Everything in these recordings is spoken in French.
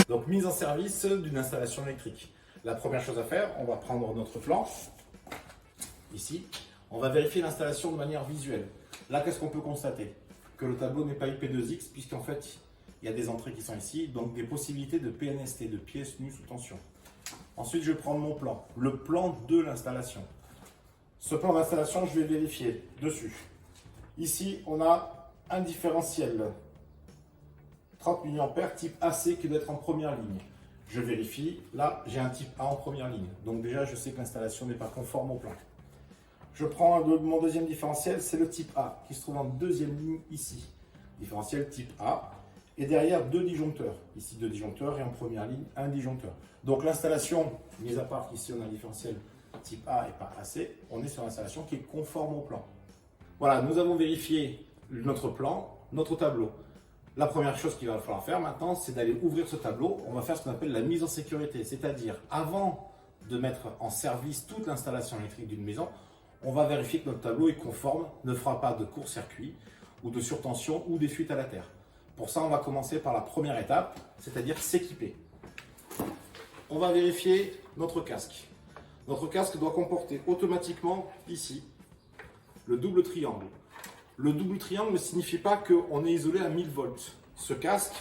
Donc, mise en service d'une installation électrique. La première chose à faire, on va prendre notre plan, ici. On va vérifier l'installation de manière visuelle. Là, qu'est-ce qu'on peut constater? Que le tableau n'est pas IP2X, puisqu'en fait, il y a des entrées qui sont ici, donc des possibilités de PNST, de pièces nues sous tension. Ensuite, je vais prendre mon plan, le plan de l'installation. Ce plan d'installation, je vais vérifier dessus. Ici, on a un différentiel 30 mA type AC qui doit être en première ligne. Je vérifie, là, j'ai un type A en première ligne. Donc déjà, je sais que l'installation n'est pas conforme au plan. Je prends mon deuxième différentiel, c'est le type A, qui se trouve en deuxième ligne ici. Différentiel type A. Et derrière, deux disjoncteurs. Ici, deux disjoncteurs et en première ligne, un disjoncteur. Donc l'installation, mis à part qu'ici, on a un différentiel type A et pas AC, on est sur l'installation qui est conforme au plan. Voilà, nous avons vérifié notre plan, notre tableau. La première chose qu'il va falloir faire maintenant, c'est d'aller ouvrir ce tableau. On va faire ce qu'on appelle la mise en sécurité. C'est-à-dire, avant de mettre en service toute l'installation électrique d'une maison, on va vérifier que notre tableau est conforme, ne fera pas de court-circuit ou de surtension ou des fuites à la terre. Pour ça, on va commencer par la première étape, c'est-à-dire s'équiper. On va vérifier notre casque. Notre casque doit comporter automatiquement, ici, le double triangle. Le double triangle ne signifie pas qu'on est isolé à 1000 volts. Ce casque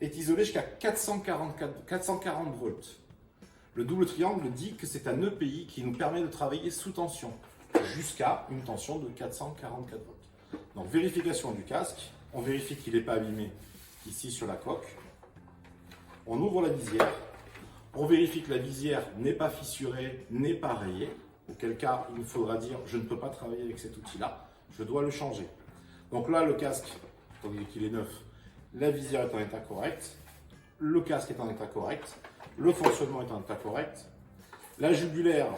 est isolé jusqu'à 440 volts. Le double triangle dit que c'est un EPI qui nous permet de travailler sous tension, jusqu'à une tension de 444 volts. Donc vérification du casque, on vérifie qu'il n'est pas abîmé ici sur la coque. On ouvre la visière, on vérifie que la visière n'est pas fissurée, n'est pas rayée, auquel cas il nous faudra dire je ne peux pas travailler avec cet outil-là, je dois le changer. Donc là le casque, tandis qu'il est neuf, la visière est en état correct, le casque est en état correct, le fonctionnement est en état correct, la jugulaire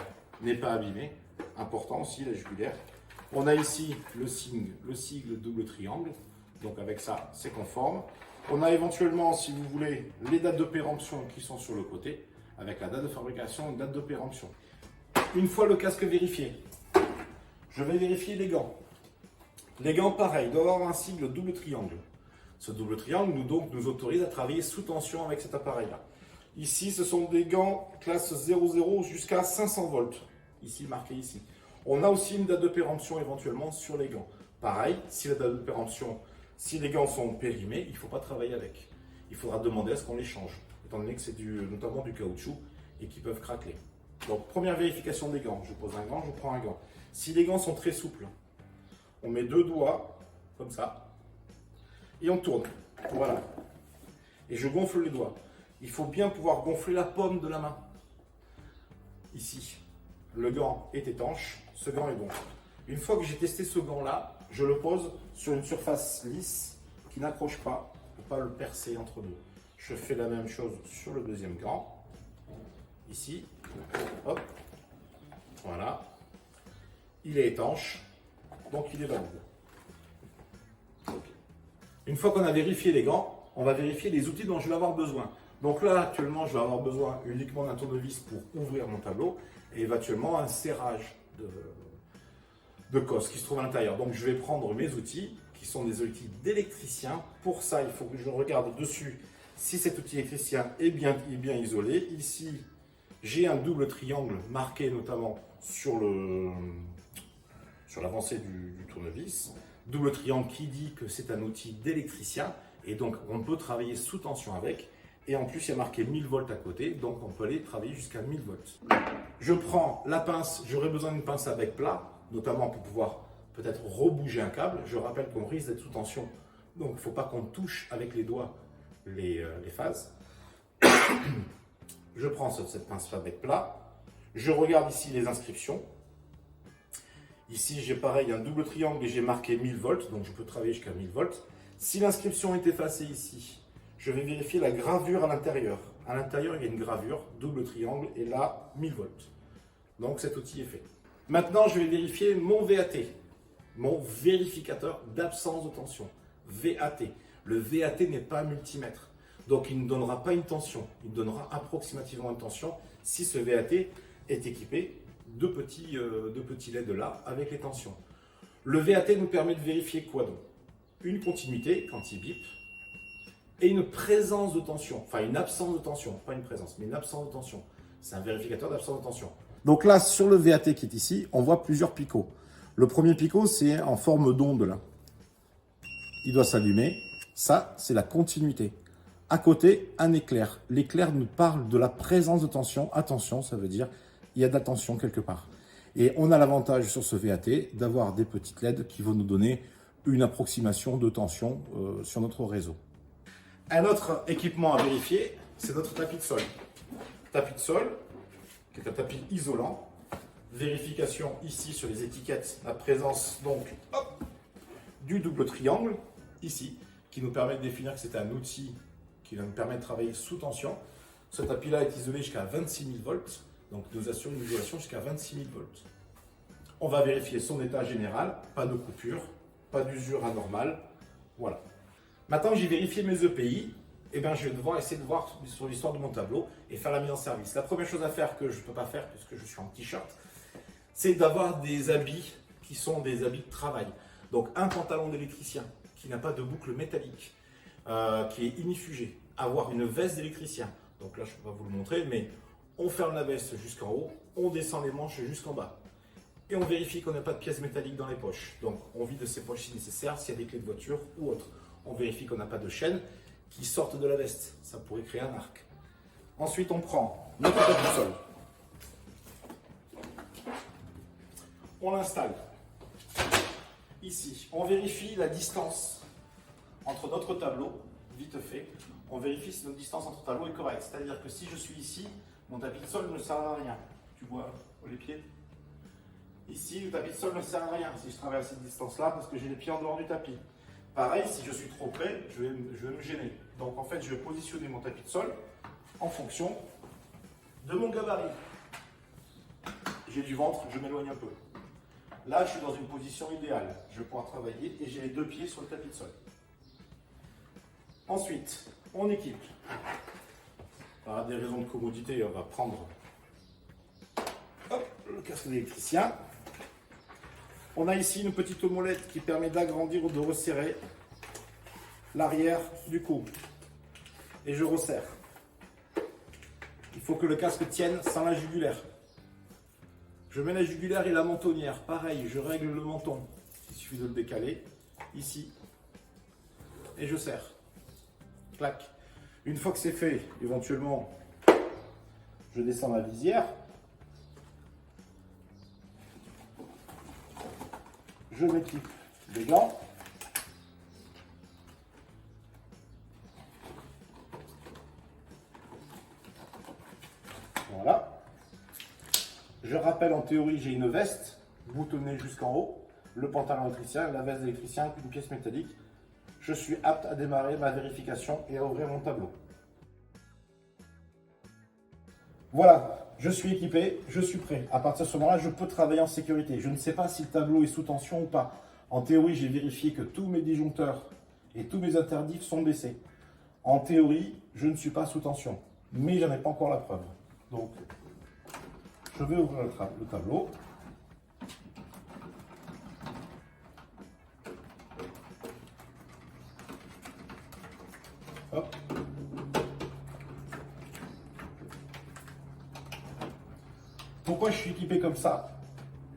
n'est pas abîmée, important aussi la jugulaire. On a ici le sigle double triangle, donc avec ça c'est conforme. On a éventuellement, si vous voulez, les dates de péremption qui sont sur le côté, avec la date de fabrication et la date de péremption. Une fois le casque vérifié, je vais vérifier les gants. Les gants, pareil, doivent avoir un sigle double triangle. Ce double triangle nous autorise à travailler sous tension avec cet appareil-là. Ici, ce sont des gants classe 00 jusqu'à 500 volts. Ici, marqué ici. On a aussi une date de péremption éventuellement sur les gants. Pareil, si la date de péremption, si les gants sont périmés, il ne faut pas travailler avec. Il faudra demander à ce qu'on les change, étant donné que c'est notamment du caoutchouc et qui peuvent craquer. Donc, première vérification des gants. Je pose un gant, je prends un gant. Si les gants sont très souples, on met deux doigts, comme ça, et on tourne. Voilà. Et je gonfle les doigts. Il faut bien pouvoir gonfler la paume de la main. Ici, le gant est étanche, ce gant est bon. Une fois que j'ai testé ce gant-là, je le pose sur une surface lisse qui n'accroche pas, pour ne pas le percer entre deux. Je fais la même chose sur le deuxième gant. Ici, hop, voilà. Il est étanche, donc il est valide. Une fois qu'on a vérifié les gants, on va vérifier les outils dont je vais avoir besoin. Donc là, actuellement, je vais avoir besoin uniquement d'un tournevis pour ouvrir mon tableau et éventuellement un serrage de cosse qui se trouve à l'intérieur. Donc je vais prendre mes outils, qui sont des outils d'électricien. Pour ça, il faut que je regarde dessus si cet outil électricien est bien isolé. Ici, j'ai un double triangle marqué notamment sur l'avancée du tournevis. Double triangle qui dit que c'est un outil d'électricien et donc on peut travailler sous tension avec. Et en plus, il y a marqué 1000 volts à côté, donc on peut aller travailler jusqu'à 1000 volts. Je prends la pince, j'aurai besoin d'une pince à bec plat, notamment pour pouvoir peut-être rebouger un câble. Je rappelle qu'on risque d'être sous tension, donc il ne faut pas qu'on touche avec les doigts les phases. Je prends cette pince à bec plat, je regarde ici les inscriptions. Ici, j'ai pareil un double triangle et j'ai marqué 1000 volts, donc je peux travailler jusqu'à 1000 volts. Si l'inscription est effacée ici, je vais vérifier la gravure à l'intérieur. À l'intérieur, il y a une gravure, double triangle, et là, 1000 volts. Donc cet outil est fait. Maintenant, je vais vérifier mon VAT, mon vérificateur d'absence de tension. VAT. Le VAT n'est pas un multimètre. Donc il ne donnera pas une tension. Il donnera approximativement une tension si ce VAT est équipé de petits LED là avec les tensions. Le VAT nous permet de vérifier quoi donc? Une continuité quand il bip. et une présence de tension, enfin une absence de tension, pas une présence, mais une absence de tension. C'est un vérificateur d'absence de tension. Donc là, sur le VAT qui est ici, on voit plusieurs picots. Le premier picot, c'est en forme d'onde là. Il doit s'allumer. Ça, c'est la continuité. À côté, un éclair. L'éclair nous parle de la présence de tension. Attention, ça veut dire il y a de la tension quelque part. Et on a l'avantage sur ce VAT d'avoir des petites LED qui vont nous donner une approximation de tension sur notre réseau. Un autre équipement à vérifier, c'est notre tapis de sol. Tapis de sol, qui est un tapis isolant. Vérification ici sur les étiquettes, la présence donc du double triangle, ici, qui nous permet de définir que c'est un outil qui va nous permettre de travailler sous tension. Ce tapis-là est isolé jusqu'à 26 000 volts, donc nous assure une isolation jusqu'à 26 000 volts. On va vérifier son état général, pas de coupure, pas d'usure anormale, voilà. Maintenant que j'ai vérifié mes EPI, eh bien, je vais devoir essayer de voir sur l'histoire de mon tableau et faire la mise en service. La première chose à faire que je ne peux pas faire puisque je suis en t-shirt, c'est d'avoir des habits qui sont des habits de travail. Donc un pantalon d'électricien qui n'a pas de boucle métallique, qui est inifugé. Avoir une veste d'électricien. Donc là, je ne peux pas vous le montrer, mais on ferme la veste jusqu'en haut, on descend les manches jusqu'en bas. Et on vérifie qu'on n'a pas de pièces métalliques dans les poches. Donc on vide de ces poches si nécessaire, s'il y a des clés de voiture ou autre. On vérifie qu'on n'a pas de chaînes qui sortent de la veste. Ça pourrait créer un arc. Ensuite, on prend notre tapis de sol. On l'installe. Ici, on vérifie la distance entre notre tableau, vite fait. On vérifie si notre distance entre tableaux est correcte. C'est-à-dire que si je suis ici, mon tapis de sol ne sert à rien. Tu vois les pieds? Ici, le tapis de sol ne sert à rien si je travaille à cette distance-là parce que j'ai les pieds en dehors du tapis. Pareil, si je suis trop près, je vais me gêner. Donc en fait, je vais positionner mon tapis de sol en fonction de mon gabarit. J'ai du ventre, je m'éloigne un peu. Là, je suis dans une position idéale. Je vais pouvoir travailler et j'ai les deux pieds sur le tapis de sol. Ensuite, on équipe. Par des raisons de commodité, on va prendre le casque d'électricien. On a ici une petite molette qui permet d'agrandir ou de resserrer l'arrière du cou. Et je resserre. Il faut que le casque tienne sans la jugulaire. Je mets la jugulaire et la mentonnière. Pareil, je règle le menton. Il suffit de le décaler. Ici. Et je serre. Clac. Une fois que c'est fait, éventuellement, je descends la visière. Je m'équipe des gants. Voilà. Je rappelle, en théorie, j'ai une veste boutonnée jusqu'en haut, le pantalon électricien, la veste d'électricien, une pièce métallique. Je suis apte à démarrer ma vérification et à ouvrir mon tableau. Voilà, je suis équipé, je suis prêt. À partir de ce moment-là, je peux travailler en sécurité. Je ne sais pas si le tableau est sous tension ou pas. En théorie, j'ai vérifié que tous mes disjoncteurs et tous mes interdifs sont baissés. En théorie, je ne suis pas sous tension, mais je n'en ai pas encore la preuve. Donc, je vais ouvrir le tableau. Hop. Pourquoi je suis équipé comme ça?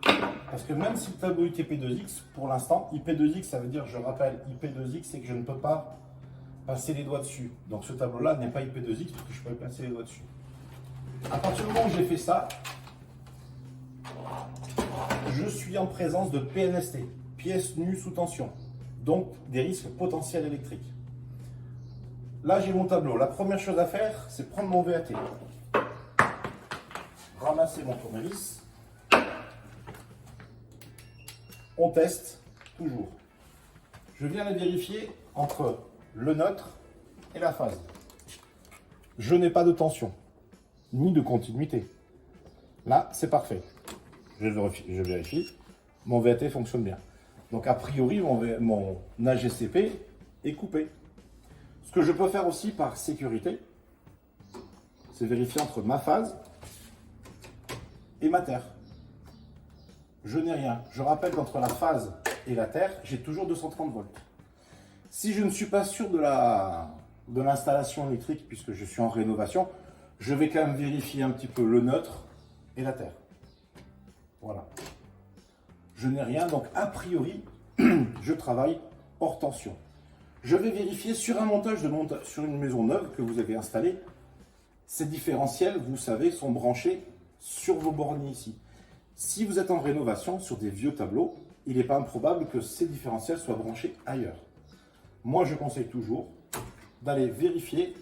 Parce que même si le tableau est IP2X, pour l'instant, IP2X, ça veut dire, je rappelle, IP2X, c'est que je ne peux pas passer les doigts dessus. Donc ce tableau-là n'est pas IP2X parce que je peux passer les doigts dessus. À partir du moment où j'ai fait ça, je suis en présence de PNST, pièces nues sous tension, donc des risques potentiels électriques. Là, j'ai mon tableau. La première chose à faire, c'est prendre mon VAT. Ramasser mon tournevis. On teste toujours. Je viens la vérifier entre le neutre et la phase. Je n'ai pas de tension, ni de continuité. Là, c'est parfait. Je vérifie. Mon VAT fonctionne bien. Donc, a priori, mon AGCP est coupé. Ce que je peux faire aussi par sécurité, c'est vérifier entre ma phase et ma terre. Je n'ai rien. Je rappelle qu'entre la phase et la terre, j'ai toujours 230 volts. Si je ne suis pas sûr de la de l'installation électrique, puisque je suis en rénovation, je vais quand même vérifier un petit peu le neutre et la terre. Voilà. Je n'ai rien, donc a priori, je travaille hors tension. Je vais vérifier sur un montage sur une maison neuve que vous avez installée. Ces différentiels, vous savez, sont branchés sur vos bornes ici. Si vous êtes en rénovation sur des vieux tableaux, il n'est pas improbable que ces différentiels soient branchés ailleurs. Moi, je conseille toujours d'aller vérifier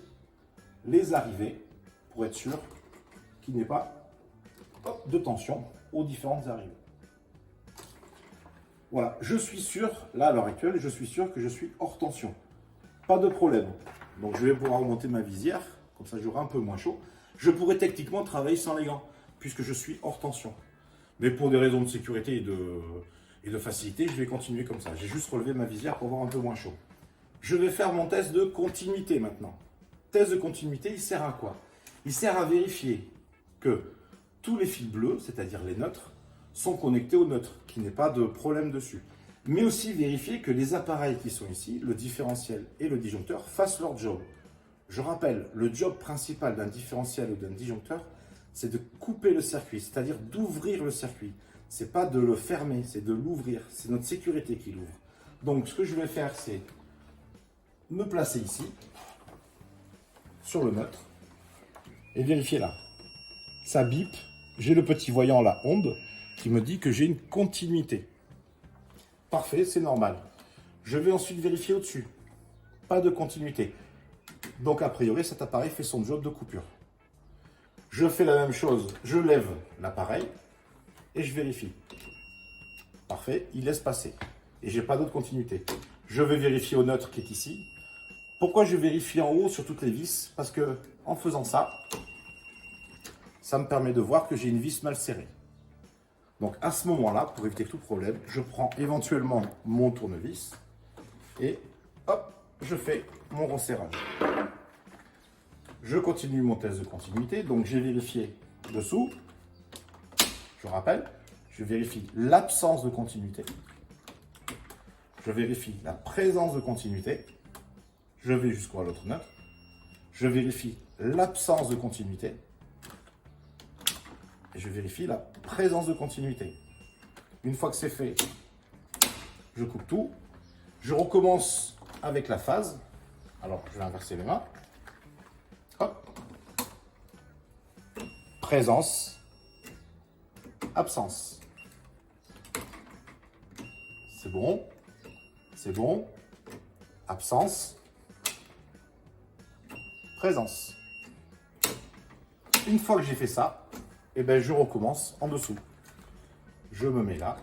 les arrivées pour être sûr qu'il n'y ait pas de tension aux différentes arrivées. Voilà, je suis sûr, là à l'heure actuelle, je suis sûr que je suis hors tension. Pas de problème. Donc je vais pouvoir remonter ma visière, comme ça j'aurai un peu moins chaud. Je pourrais techniquement travailler sans les gants, puisque je suis hors tension. Mais pour des raisons de sécurité et de facilité, je vais continuer comme ça. J'ai juste relevé ma visière pour avoir un peu moins chaud. Je vais faire mon test de continuité maintenant. Test de continuité, il sert à quoi? Il sert à vérifier que tous les fils bleus, c'est-à-dire les neutres, sont connectés au neutre, qu'il n'y ait pas de problème dessus. Mais aussi vérifier que les appareils qui sont ici, le différentiel et le disjoncteur, fassent leur job. Je rappelle, le job principal d'un différentiel ou d'un disjoncteur, c'est de couper le circuit, c'est-à-dire d'ouvrir le circuit. Ce n'est pas de le fermer, c'est de l'ouvrir. C'est notre sécurité qui l'ouvre. Donc ce que je vais faire, c'est me placer ici, sur le neutre, et vérifier là. Ça bip, j'ai le petit voyant là, onde, qui me dit que j'ai une continuité. Parfait, c'est normal. Je vais ensuite vérifier au-dessus. Pas de continuité. Donc a priori, cet appareil fait son job de coupure. Je fais la même chose, je lève l'appareil et je vérifie. Parfait, il laisse passer. Et j'ai pas d'autre continuité. Je vais vérifier au neutre qui est ici. Pourquoi je vérifie en haut sur toutes les vis? Parce que en faisant ça, ça me permet de voir que j'ai une vis mal serrée. Donc à ce moment-là, pour éviter tout problème, je prends éventuellement mon tournevis et hop, je fais mon resserrage. Je continue mon test de continuité, donc j'ai vérifié dessous. Je rappelle, je vérifie l'absence de continuité. Je vérifie la présence de continuité. Je vais jusqu'à l'autre neutre. Je vérifie l'absence de continuité. Et je vérifie la présence de continuité. Une fois que c'est fait, je coupe tout. Je recommence avec la phase. Alors, je vais inverser les mains. Hop. Présence. Absence. C'est bon. C'est bon. Absence. Présence. Une fois que j'ai fait ça, et ben je recommence en dessous. Je me mets là.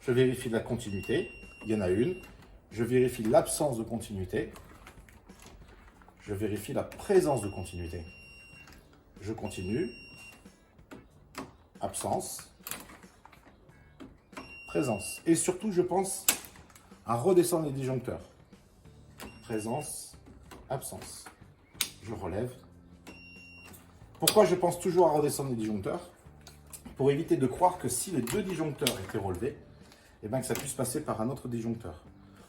Je vérifie la continuité. Il y en a une. Je vérifie l'absence de continuité. Je vérifie la présence de continuité. Je continue. Absence. Présence. Et surtout, je pense à redescendre les disjoncteurs. Présence. Absence. Je relève. Pourquoi je pense toujours à redescendre les disjoncteurs? Pour éviter de croire que si les deux disjoncteurs étaient relevés, eh bien que ça puisse passer par un autre disjoncteur.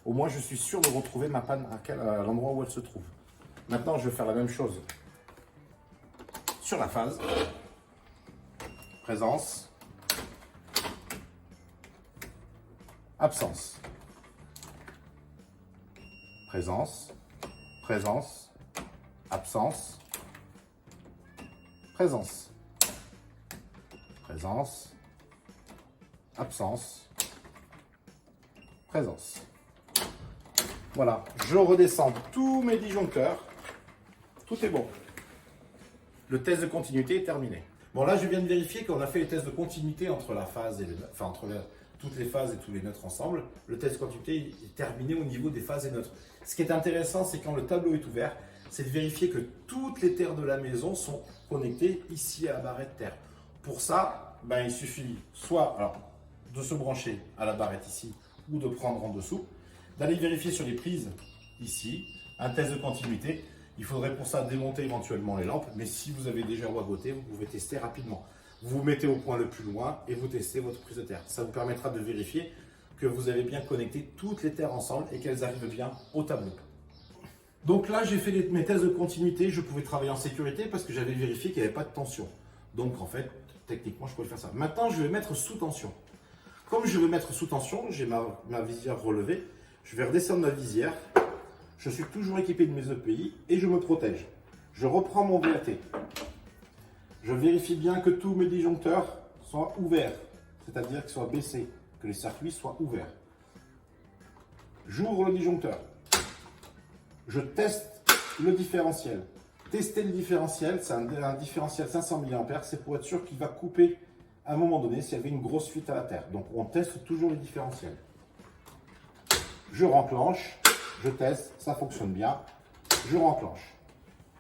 Au moins, je suis sûr de retrouver ma panne à l'endroit où elle se trouve. Maintenant, je vais faire la même chose sur la phase. Présence. Absence. Présence. Présence. Absence. Présence. Présence. Absence. Présence. Voilà, je redescends tous mes disjoncteurs. Tout est bon. Le test de continuité est terminé. Bon, là, je viens de vérifier qu'on a fait les tests de continuité entre la phase et toutes les phases et tous les neutres ensemble. Le test de continuité est terminé au niveau des phases et neutres. Ce qui est intéressant, c'est quand le tableau est ouvert, c'est de vérifier que toutes les terres de la maison sont connectées ici à la barrette terre. Pour ça, ben, il suffit soit de se brancher à la barrette ici ou de prendre en dessous, d'aller vérifier sur les prises ici, un test de continuité. Il faudrait pour ça démonter éventuellement les lampes, mais si vous avez déjà wagoté, vous pouvez tester rapidement. Vous vous mettez au point le plus loin et vous testez votre prise de terre. Ça vous permettra de vérifier que vous avez bien connecté toutes les terres ensemble et qu'elles arrivent bien au tableau. Donc là, j'ai fait mes tests de continuité. Je pouvais travailler en sécurité parce que j'avais vérifié qu'il n'y avait pas de tension. Donc en fait, techniquement, je pouvais faire ça. Maintenant, je vais mettre sous tension. Comme je veux mettre sous tension, j'ai ma visière relevée. Je vais redescendre ma visière. Je suis toujours équipé de mes EPI et je me protège. Je reprends mon VAT. Je vérifie bien que tous mes disjoncteurs soient ouverts, c'est-à-dire qu'ils soient baissés, que les circuits soient ouverts. J'ouvre le disjoncteur. Je teste le différentiel. Tester le différentiel, c'est un différentiel 500 mA, c'est pour être sûr qu'il va couper à un moment donné s'il y avait une grosse fuite à la terre. Donc on teste toujours le différentiel. Je renclenche, je teste, ça fonctionne bien. Je renclenche.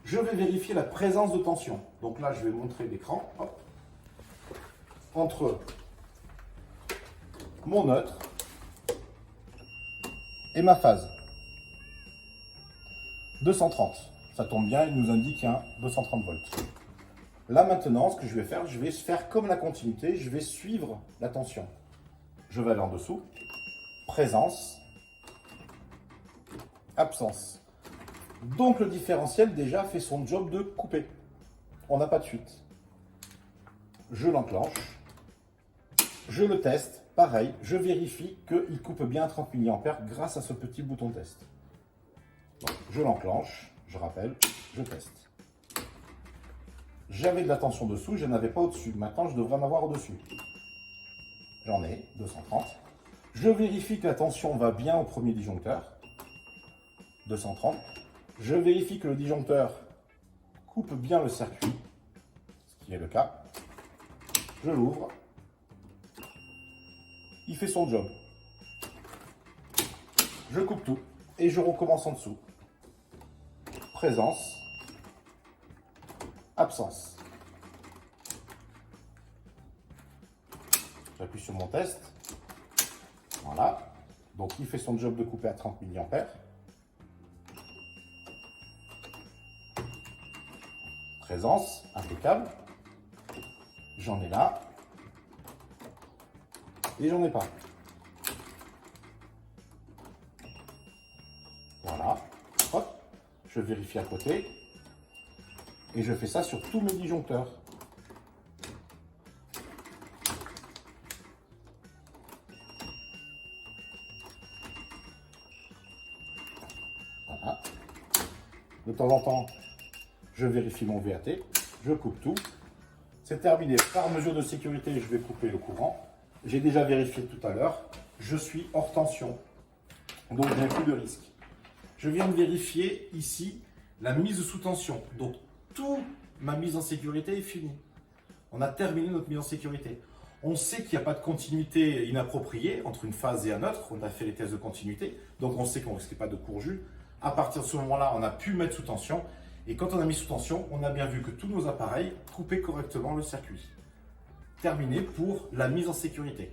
Je vais vérifier la présence de tension. Donc là, je vais montrer l'écran. Entre mon neutre et ma phase. 230. Ça tombe bien, il nous indique un 230 volts. Là maintenant, ce que je vais faire comme la continuité, je vais suivre la tension. Je vais aller en dessous. Présence. Absence. Donc le différentiel déjà fait son job de couper. On n'a pas de fuite. Je l'enclenche. Je le teste. Pareil, je vérifie qu'il coupe bien à 30 mA grâce à ce petit bouton test. Donc, je l'enclenche. Je rappelle, je teste. J'avais de la tension dessous, je n'avais pas au-dessus. Maintenant, je devrais en avoir au-dessus. J'en ai 230. Je vérifie que la tension va bien au premier disjoncteur. 230. Je vérifie que le disjoncteur coupe bien le circuit, ce qui est le cas. Je l'ouvre. Il fait son job. Je coupe tout et je recommence en dessous. Présence. Absence. J'appuie sur mon test. Voilà. Donc il fait son job de couper à 30 mA. Présence, impeccable. J'en ai là. Et j'en ai pas. Voilà. Hop. Je vérifie à côté. Et je fais ça sur tous mes disjoncteurs. Voilà. De temps en temps, je vérifie mon VAT. Je coupe tout. C'est terminé. Par mesure de sécurité, je vais couper le courant. J'ai déjà vérifié tout à l'heure. Je suis hors tension. Donc, je n'ai plus de risque. Je viens de vérifier ici la mise sous tension. Donc, toute ma mise en sécurité est finie. On a terminé notre mise en sécurité. On sait qu'il n'y a pas de continuité inappropriée entre une phase et un autre. On a fait les tests de continuité. Donc, on sait qu'on ne risquait pas de courjus. À partir de ce moment-là, on a pu mettre sous tension. Et quand on a mis sous tension, on a bien vu que tous nos appareils coupaient correctement le circuit. Terminé pour la mise en sécurité.